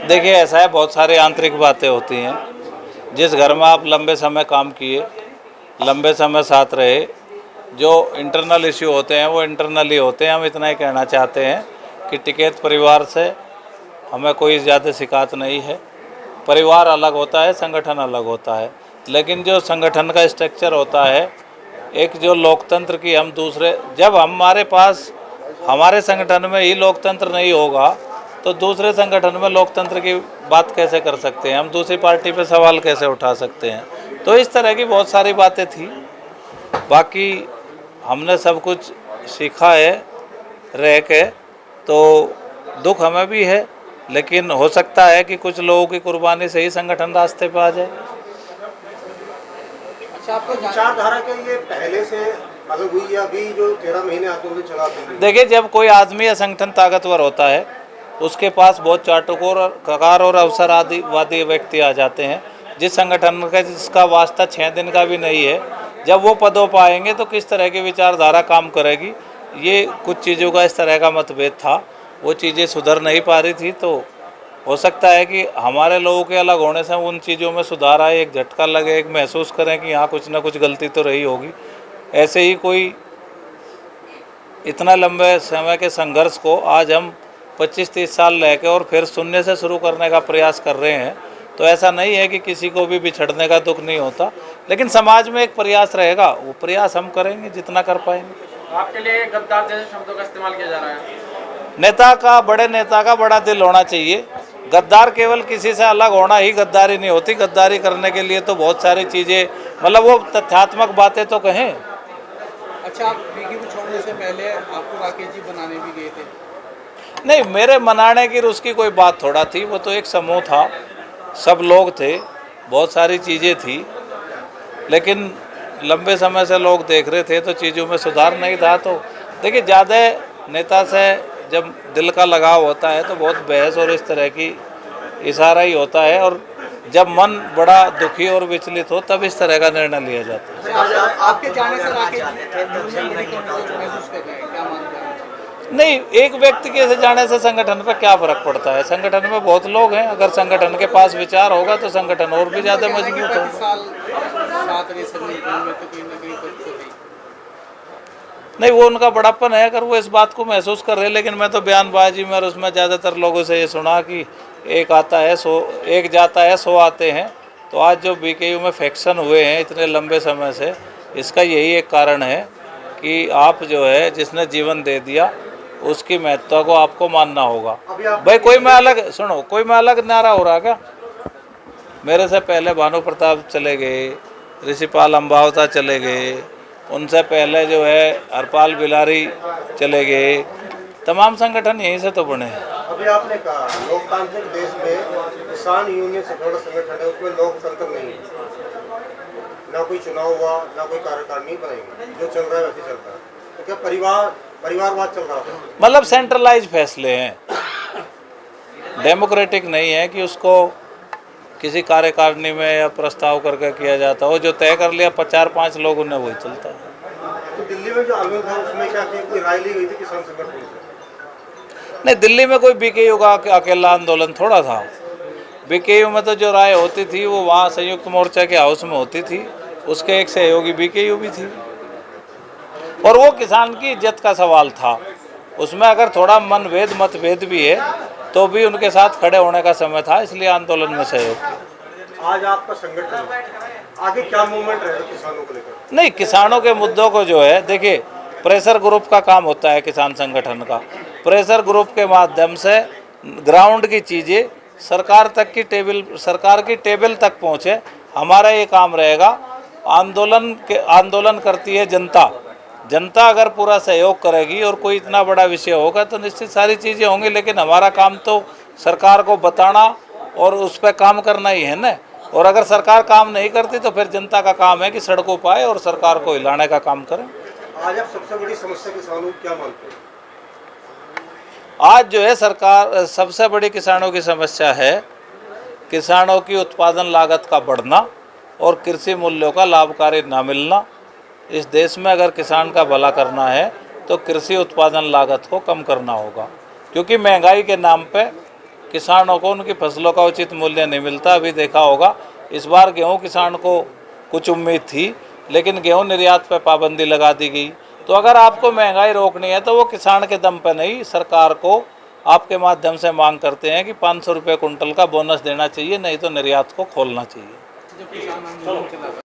देखिए ऐसा है, बहुत सारी आंतरिक बातें होती हैं। जिस घर में आप लंबे समय काम किए, लंबे समय साथ रहे, जो इंटरनल इश्यू होते हैं वो इंटरनली होते हैं। हम इतना ही कहना चाहते हैं कि टिकैत परिवार से हमें कोई ज़्यादा शिकायत नहीं है। परिवार अलग होता है, संगठन अलग होता है, लेकिन जो संगठन का स्ट्रक्चर होता है, एक जो लोकतंत्र की हम दूसरे, जब हमारे पास हमारे संगठन में ही लोकतंत्र नहीं होगा तो दूसरे संगठन में लोकतंत्र की बात कैसे कर सकते हैं? हम दूसरी पार्टी पे सवाल कैसे उठा सकते हैं? तो इस तरह की बहुत सारी बातें थी। बाकी हमने सब कुछ सीखा है रह के, तो दुख हमें भी है, लेकिन हो सकता है कि कुछ लोगों की कुर्बानी से ही संगठन रास्ते पे आ जाए। अच्छा, आपको विचारधारा के लिए पहले से अलग हुई या अभी जो 13 महीने आंदोलन चलाते हैं? देखिए, जब कोई आदमी या संगठन ताकतवर होता है, उसके पास बहुत चाटुकार और ककार और अवसरवादी व्यक्ति आ जाते हैं। जिस संगठन का जिसका वास्ता 6 दिन का भी नहीं है, जब वो पदों पर आएंगे तो किस तरह की विचारधारा काम करेगी। ये कुछ चीज़ों का इस तरह का मतभेद था, वो चीज़ें सुधर नहीं पा रही थी, तो हो सकता है कि हमारे लोगों के अलग होने से उन चीज़ों में सुधार आए, एक झटका लगे, एक महसूस करें कि यहाँ कुछ ना कुछ गलती तो रही होगी। ऐसे ही कोई इतना लंबे समय के संघर्ष को आज हम 25-30 साल लेके और फिर शून्य से शुरू करने का प्रयास कर रहे हैं, तो ऐसा नहीं है कि किसी को भी बिछड़ने का दुख नहीं होता, लेकिन समाज में एक प्रयास रहेगा, वो प्रयास हम करेंगे जितना कर पाएंगे। आपके लिए गद्दार जैसे शब्दों का इस्तेमाल किया जा रहा है। बड़े नेता का बड़ा दिल होना चाहिए। गद्दार केवल किसी से अलग होना ही गद्दारी नहीं होती। गद्दारी करने के लिए तो बहुत सारी चीज़ें, मतलब वो तथ्यात्मक बातें तो कहें। अच्छा, आप बीके को छोड़ने से पहले आपको राकेश जी बनाने भी गए थे? नहीं, मेरे मनाने की उसकी कोई बात थोड़ा थी, वो तो एक समूह था, सब लोग थे, बहुत सारी चीज़ें थी, लेकिन लंबे समय से लोग देख रहे थे तो चीज़ों में सुधार नहीं था। तो देखिए, ज़्यादा नेता से जब दिल का लगाव होता है तो बहुत बहस और इस तरह की इशारा ही होता है, और जब मन बड़ा दुखी और विचलित हो तब इस तरह का निर्णय लिया जाता है। आपके जाने से राकेश जी महसूस कर रहे हैं, क्या मानते हैं? नहीं, एक व्यक्ति के जाने से संगठन पर क्या फर्क पड़ता है? संगठन में बहुत लोग हैं, अगर संगठन के पास विचार होगा तो संगठन और भी ज़्यादा मजबूत होगा। नहीं, वो उनका बड़ापन है, अगर वो इस बात को महसूस कर रहे हैं, लेकिन मैं तो बयानबाजी में और उसमें ज़्यादातर लोगों से ये सुना कि एक जाता है 100 आते हैं। तो आज जो बीकेयू में फैक्शन हुए हैं इतने लंबे समय से, इसका यही एक कारण है कि आप जो है जिसने जीवन दे दिया उसकी महत्ता को आपको मानना होगा। भाई कोई मैं अलग नारा हो रहा क्या? मेरे से पहले भानु प्रताप चले गए, ऋषिपाल अम्बावता चले गए, उनसे पहले जो है हरपाल बिलारी चले गए, तमाम संगठन यहीं से तो बने हैं। अभी आपने कहा लोकतांत्रिक देश में किसान यूनियन से बड़ा संगठन है, उसमें लोकतंत्र नहीं है, ना कोई चुनाव हुआ, ना कोई कार्यकारिणी बनेगी, जो चल रहा है वैसे चल रहा है। तो क्या परिवारवाद चल रहा है? मतलब सेंट्रलाइज फैसले हैं, डेमोक्रेटिक नहीं है कि उसको किसी कार्यकारिणी में या प्रस्ताव करके किया जाता हो। जो तय कर लिया 4-5 लोगों ने, वही चलता है। तो दिल्ली में जो आंदोलन था उसमें क्या कोई राय ली गई थी किसान संगठन से? नहीं, दिल्ली में कोई बीकेयू का अकेला आंदोलन थोड़ा था। बीकेयू में तो जो राय होती थी वो वहाँ संयुक्त मोर्चा के हाउस में होती थी, उसके एक सहयोगी बीकेयू भी थी, और वो किसान की इज्जत का सवाल था। उसमें अगर थोड़ा मतभेद भी है तो भी उनके साथ खड़े होने का समय था, इसलिए आंदोलन में सहयोग। आज आपका संगठन आगे क्या मूवमेंट रहेगा किसानों को लेकर? नहीं, किसानों के मुद्दों को जो है, देखिए, प्रेशर ग्रुप का काम होता है किसान संगठन का। प्रेशर ग्रुप के माध्यम से ग्राउंड की चीज़ें सरकार की टेबल तक पहुँचे, हमारा ये काम रहेगा। आंदोलन करती है जनता अगर पूरा सहयोग करेगी और कोई इतना बड़ा विषय होगा तो निश्चित सारी चीज़ें होंगी, लेकिन हमारा काम तो सरकार को बताना और उस पर काम करना ही है ना। और अगर सरकार काम नहीं करती तो फिर जनता का काम है कि सड़कों पर आए और सरकार को हिलाने का काम करें। आज आप सबसे बड़ी समस्या किसानों की क्या मानते हैं? आज जो है सबसे बड़ी किसानों की समस्या है किसानों की उत्पादन लागत का बढ़ना और कृषि मूल्यों का लाभकारी ना मिलना। इस देश में अगर किसान का भला करना है तो कृषि उत्पादन लागत को कम करना होगा, क्योंकि महंगाई के नाम पे किसानों को उनकी फसलों का उचित मूल्य नहीं मिलता। अभी देखा होगा इस बार गेहूं किसान को कुछ उम्मीद थी, लेकिन गेहूं निर्यात पर पाबंदी लगा दी गई। तो अगर आपको महंगाई रोकनी है तो वो किसान के दम पर नहीं, सरकार को आपके माध्यम से मांग करते हैं कि 500 रुपये कुंटल का बोनस देना चाहिए, नहीं तो निर्यात को खोलना चाहिए। जो किसान आंदोलन चला